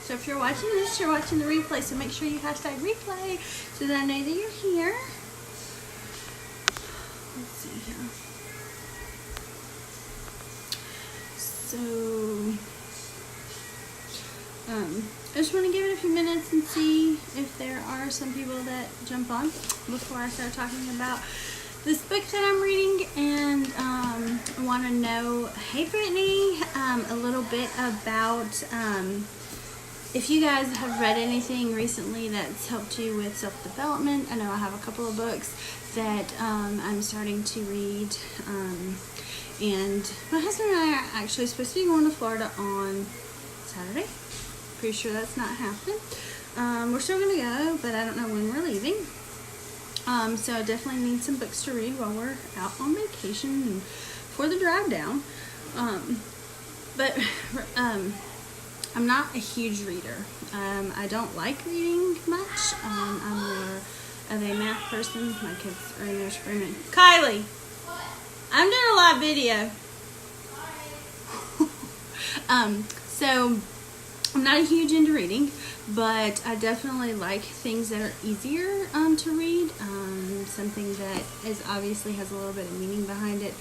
So if you're watching this, you're watching the replay. So make sure you hashtag replay so that I know that you're here. Let's see here. So, I just want to give it a few minutes and see if there are some people that jump on before I start talking about this book that I'm reading. And I want to know, hey Brittany, a little bit about if you guys have read anything recently that's helped you with self-development. I know I have a couple of books that I'm starting to read. And my husband and I are actually supposed to be going to Florida on Saturday. Pretty sure that's not happening. We're still going to go, but I don't know when we're leaving. So I definitely need some books to read while we're out on vacation and for the drive down. But I'm not a huge reader. I don't like reading much. I'm more of a math person. My kids are in there screaming, Kylie! I'm doing a live video. So I'm not a huge into reading, but I definitely like things that are easier to read. Something that is obviously has a little bit of meaning behind it.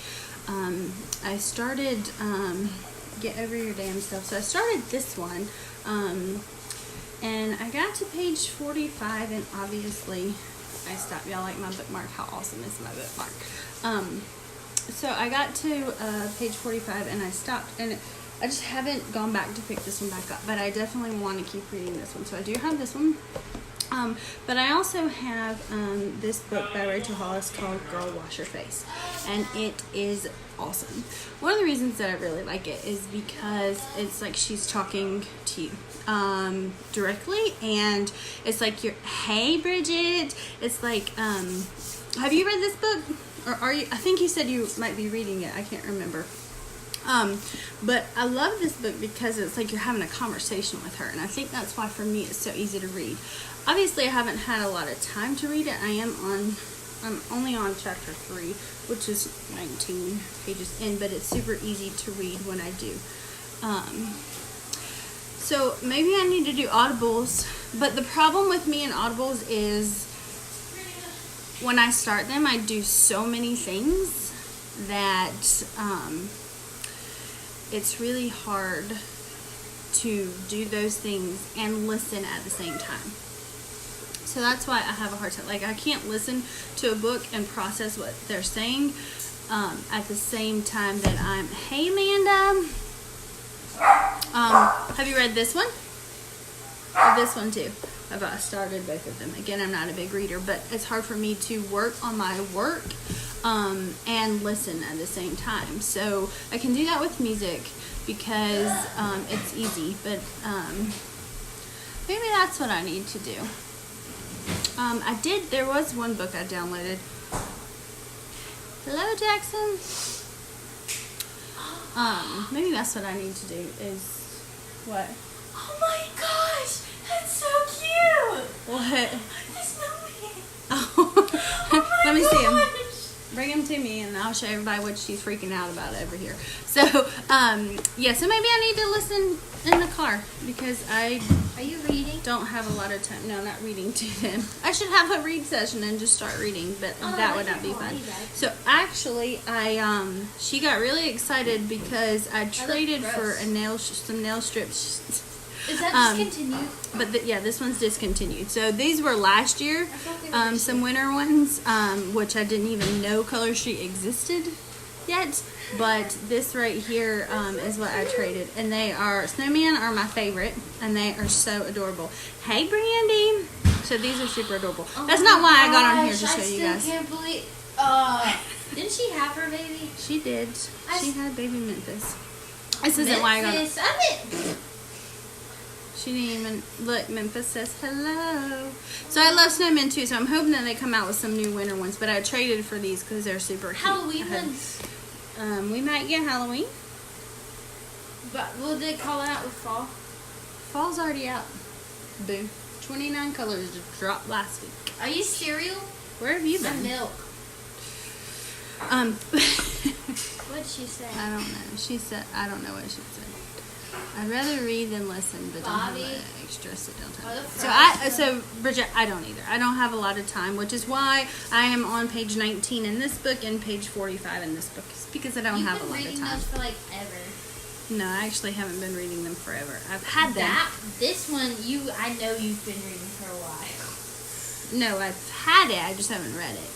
I started Get Over Your Damn Self. So I started this one, and I got to page 45, and obviously I stopped. Y'all like my bookmark? How awesome is my bookmark? So I got to page 45 and I stopped, and I just haven't gone back to pick this one back up, but I definitely want to keep reading this one. So I do have this one, but I also have this book by Rachel Hollis called Girl Wash Your Face, and it is awesome. One of the reasons that I really like it is because it's like she's talking to you directly, and it's like hey Bridget, it's like have you read this book? Or are you? I think you said you might be reading it. I can't remember. But I love this book because it's like you're having a conversation with her, and I think that's why for me it's so easy to read. Obviously, I haven't had a lot of time to read it. I'm only on chapter 3, which is 19 pages in, but it's super easy to read when I do. So maybe I need to do audibles, but the problem with me and audibles is when I start them, I do so many things that it's really hard to do those things and listen at the same time. So that's why I have a hard time. Like, I can't listen to a book and process what they're saying at the same time that I'm, hey Amanda, have you read this one? Or this one too? I started both of them. Again, I'm not a big reader, but it's hard for me to work on my work and listen at the same time. So I can do that with music because it's easy, but maybe that's what I need to do. There was one book I downloaded. Hello, Jackson. Maybe that's what I need to do is what? Oh my gosh! That's so cute! What? The snowman! Oh, Oh let me see him. gosh. Bring him to me and I'll show everybody what she's freaking out about over here. So, yeah, so maybe I need to listen in the car because I Are you reading? don't have a lot of time. No, not reading to them. I should have a read session and just start reading, but that would not be fun. So actually, she got really excited because I traded for some nail strips. Is that discontinued? But yeah, this one's discontinued. So these were last year, some winter ones, which I didn't even know Color Street existed yet. But this right here is what I traded, and snowmen are my favorite, and they are so adorable. Hey, Brandy. So these are super adorable. Oh That's not why I got on here to gosh, show you guys. I still can't believe. Didn't she have her baby? She did. She had baby Memphis. This isn't why I got it. She didn't even look. Memphis says hello. So I love snowmen too. So I'm hoping that they come out with some new winter ones. But I traded for these because they're super cute. Halloween ones. We might get Halloween. But will they call it out with fall? Fall's already out. Boo. 29 colors just dropped last week. Are you cereal? Where have you Or been? milk? What did she say? I don't know. She said, I don't know what she said. I'd rather read than listen, but don't Bobby, have an extra sit down are time. the So Bridget, I don't either. I don't have a lot of time, which is why I am on page 19 in this book and page 45 in this book. It's because I don't have a lot of You've been reading time. those for like ever. No, I actually haven't been reading them forever. I've had them. This one, I know you've been reading for a while. No, I've had it. I just haven't read it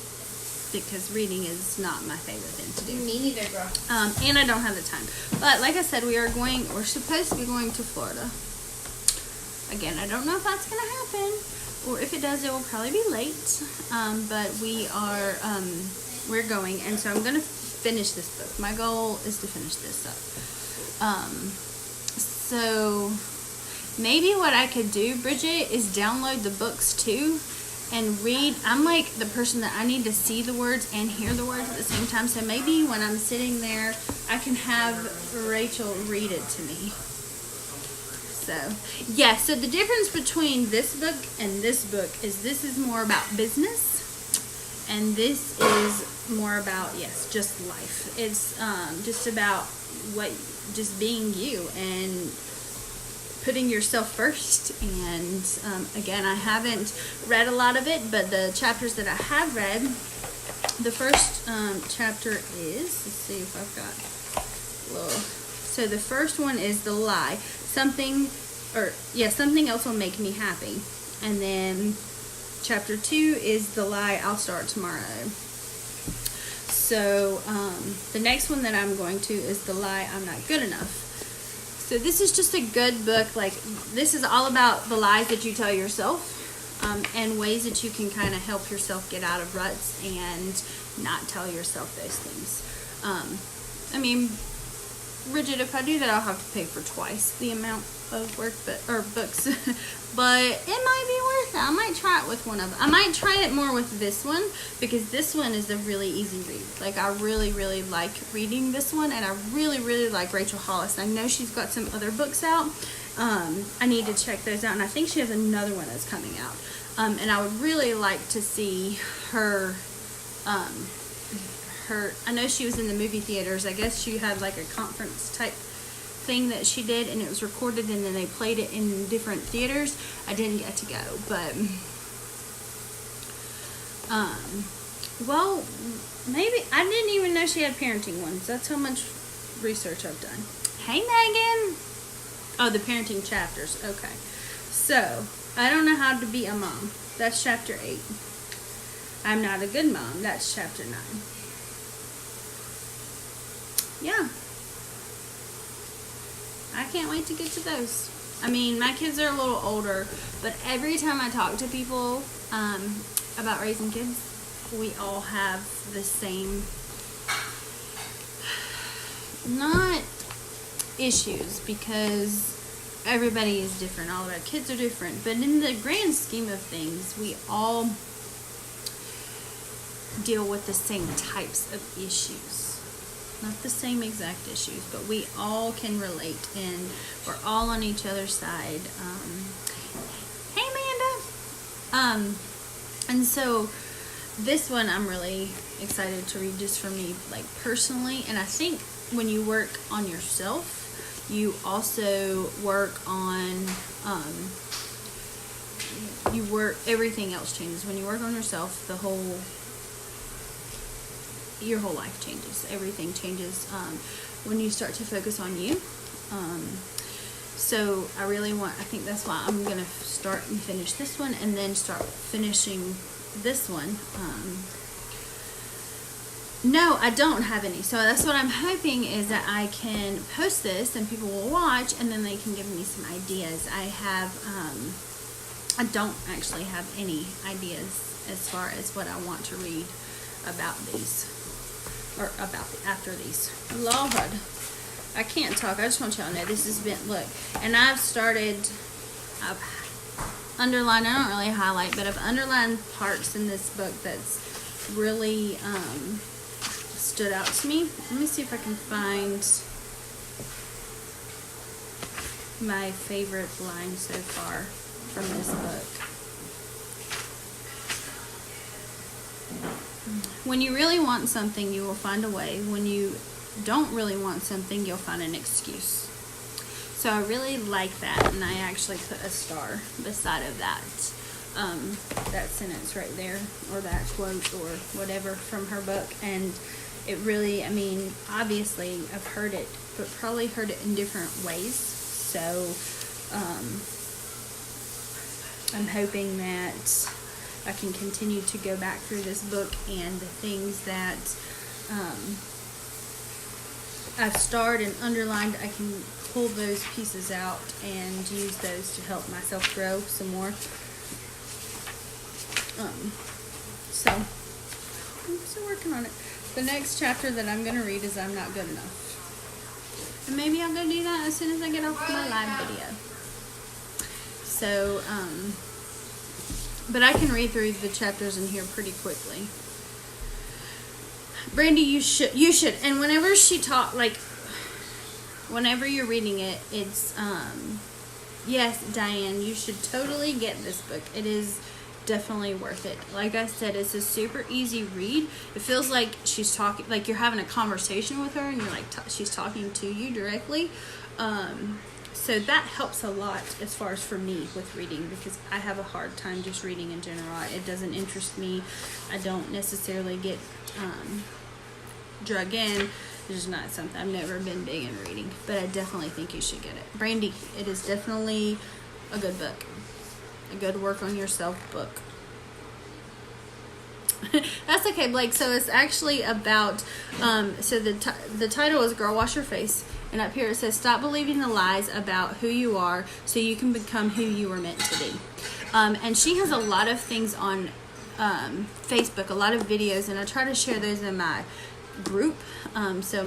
because reading is not my favorite thing to do. Me neither, girl. And I don't have the time. But like I said, we're supposed to be going to Florida. Again, I don't know if that's going to happen, or if it does, it will probably be late. But we're going, and so I'm going to finish this book. My goal is to finish this up. So maybe what I could do, Bridget, is download the books too and read. I'm like the person that I need to see the words and hear the words at the same time. So maybe when I'm sitting there, I can have Rachel read it to me. So, yeah, so the difference between this book and this book is this is more about business, and this is more about, yes, just life. It's just about just being you and putting yourself first. And again, I haven't read a lot of it, but the chapters that I have read, the first chapter is, let's see if I've got a little. So the first one is the lie. Something else will make me happy. And then chapter 2 is the lie, I'll start tomorrow. So the next one that I'm going to is the lie, I'm not good enough. So this is just a good book. Like, this is all about the lies that you tell yourself, and ways that you can kind of help yourself get out of ruts and not tell yourself those things. I mean, Bridget, if I do that, I'll have to pay for twice the amount of books, but it might be worth it. I might try it with one of them. I might try it more with this one, because this one is a really easy read. Like, I really, really like reading this one, and I really, really like Rachel Hollis. I know she's got some other books out. I need to check those out, and I think she has another one that's coming out. And I would really like to see her. I know she was in the movie theaters. I guess she had like a conference type thing that she did, and it was recorded, and then they played it in different theaters. I didn't get to go, but well, maybe I didn't even know she had parenting ones. That's how much research I've done. Hey, Megan. Oh, the parenting chapters. Okay, so I don't know how to be a mom. That's chapter 8. I'm not a good mom. That's chapter 9. Yeah. I can't wait to get to those. I mean, my kids are a little older, but every time I talk to people about raising kids, we all have the same, not issues, because everybody is different. All of our kids are different. But in the grand scheme of things, we all deal with the same types of issues. Not the same exact issues, but we all can relate, and we're all on each other's side. Hey, Amanda! And so this one I'm really excited to read, just for me, like, personally. And I think when you work on yourself, you also work on, everything else changes. When you work on yourself, your whole life changes. Everything changes when you start to focus on you. So I think that's why I'm going to start and finish this one, and then start finishing this one. No, I don't have any. So that's what I'm hoping, is that I can post this and people will watch, and then they can give me some ideas. I don't actually have any ideas as far as what I want to read about these. Or after these. Lord, I can't talk. I just want y'all to know this has been, look, and I've underlined, I don't really highlight, but I've underlined parts in this book that's really stood out to me. Let me see if I can find my favorite line so far from this book. When you really want something, you will find a way. When you don't really want something, you'll find an excuse. So I really like that, and I actually put a star beside of that sentence right there, or that quote, or whatever from her book. And it really, I mean, obviously I've heard it, but probably heard it in different ways. So I'm hoping that I can continue to go back through this book, and the things that I've starred and underlined, I can pull those pieces out and use those to help myself grow some more. So I'm still working on it. The next chapter that I'm going to read is I'm Not Good Enough. And maybe I'm going to do that as soon as I get off my live video. So, but I can read through the chapters in here pretty quickly. Brandy, you should. And whenever she whenever you're reading it, it's, yes, Diane, you should totally get this book. It is definitely worth it. Like I said, it's a super easy read. It feels like she's talking, like you're having a conversation with her, and you're like, she's talking to you directly. So that helps a lot as far as for me with reading, because I have a hard time just reading in general. It doesn't interest me. I don't necessarily get drug in. It's just not something. I've never been big in reading, but I definitely think you should get it. Brandy, it is definitely a good book. A good work on yourself book. That's okay, Blake. So it's actually about, so the title is Girl Wash Your Face. And up here it says, stop believing the lies about who you are so you can become who you were meant to be. And she has a lot of things on Facebook, a lot of videos, and I try to share those in my group. So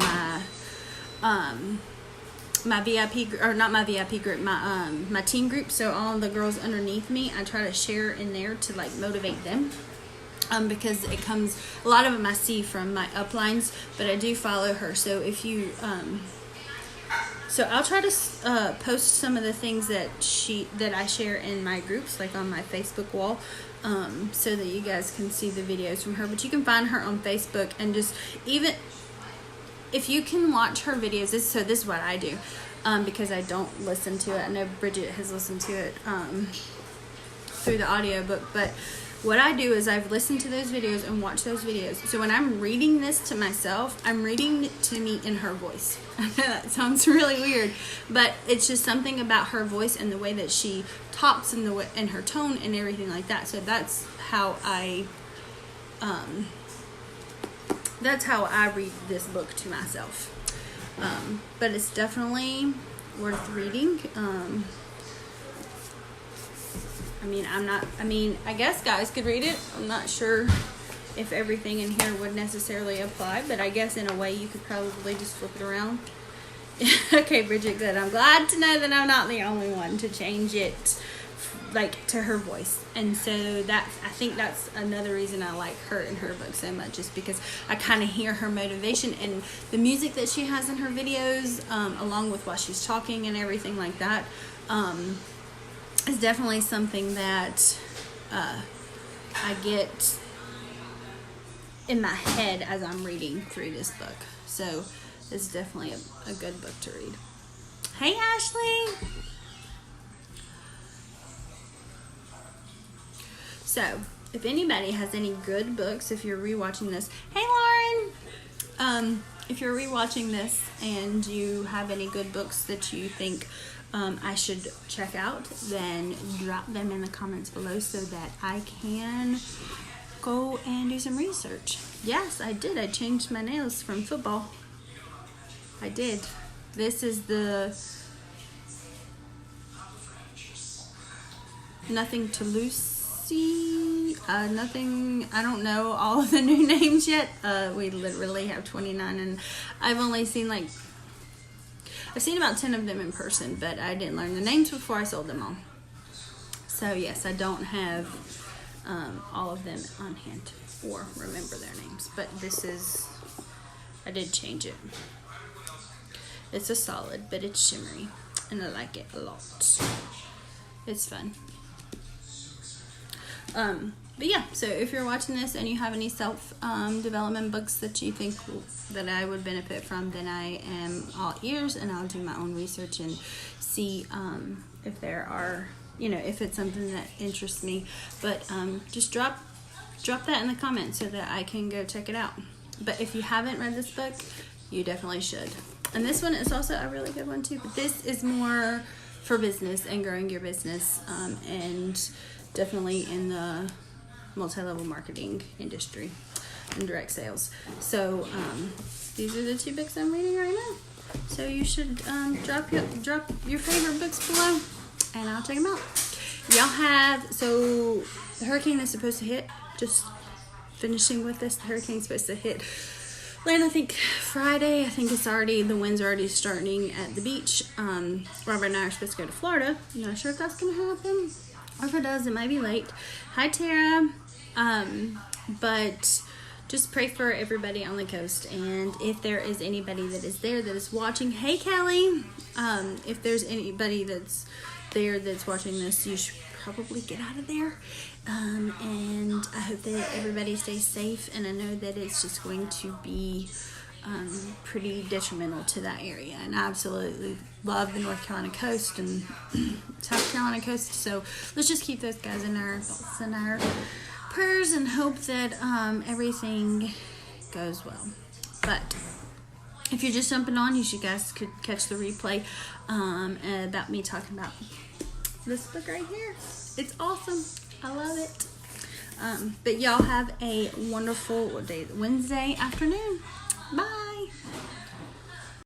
my VIP, or not my VIP group, my teen group. So all the girls underneath me, I try to share in there to like motivate them. Because it comes, a lot of them I see from my uplines, but I do follow her. So if you, so I'll try to post some of the things that I share in my groups, like on my Facebook wall, so that you guys can see the videos from her. But you can find her on Facebook, and just even if you can watch her videos. This is what I do, because I don't listen to it. I know Bridget has listened to it through the audiobook, but what I do is I've listened to those videos and watched those videos. So when I'm reading this to myself, I'm reading it to me in her voice. I know that sounds really weird, but it's just something about her voice and the way that she talks, and and her tone and everything like that. So that's how I read this book to myself. But it's definitely worth reading. I guess guys could read it. I'm not sure if everything in here would necessarily apply, but I guess in a way you could probably just flip it around. Okay, Bridget, good. I'm glad to know that I'm not the only one to change it, like, to her voice. And so I think that's another reason I like her and her book so much, is because I kind of hear her motivation, and the music that she has in her videos, along with what she's talking and everything like that, is definitely something that I get in my head as I'm reading through this book. So it's definitely a good book to read. Hey, Ashley! So if anybody has any good books, if you're rewatching this, hey, Lauren! If you're rewatching this and you have any good books that you think I should check out, then drop them in the comments below so that I can go and do some research. Yes, I did. I changed my nails from football. I did. This is the Nothing to Lucy. Nothing. I don't know all of the new names yet. We literally have 29, and I've only seen I've seen about 10 of them in person, but I didn't learn the names before I sold them all. So yes, I don't have all of them on hand or remember their names, but I did change it. It's a solid, but it's shimmery, and I like it a lot. It's fun. But But yeah, so if you're watching this and you have any self development books that you think that I would benefit from, then I am all ears, and I'll do my own research and see if there are, if it's something that interests me. But just drop that in the comments so that I can go check it out. But if you haven't read this book, you definitely should. And this one is also a really good one too, but this is more for business and growing your business, and definitely in the multi-level marketing industry and direct sales. So these are the 2 books I'm reading right now. So you should drop your favorite books below, and I'll check them out. Y'all have, so the hurricane is supposed to hit, just finishing with this, the hurricane's supposed to hit land, I think Friday. I think the winds are already starting at the beach. Robert and I are supposed to go to Florida. I'm not sure if that's going to happen, or if it does, it might be late. Hi, Tara. But just pray for everybody on the coast, and if there is anybody that is there that is watching, hey Kelly, if there's anybody that's there that's watching this, you should probably get out of there, and I hope that everybody stays safe, and I know that it's just going to be pretty detrimental to that area, and I absolutely love the North Carolina coast and South Carolina coast, so let's just keep those guys in our thoughts and our prayers and hope that everything goes well. But if you're just jumping on, you guys could catch the replay about me talking about this book right here. It's awesome. I love it. But y'all have a wonderful Wednesday afternoon. Bye.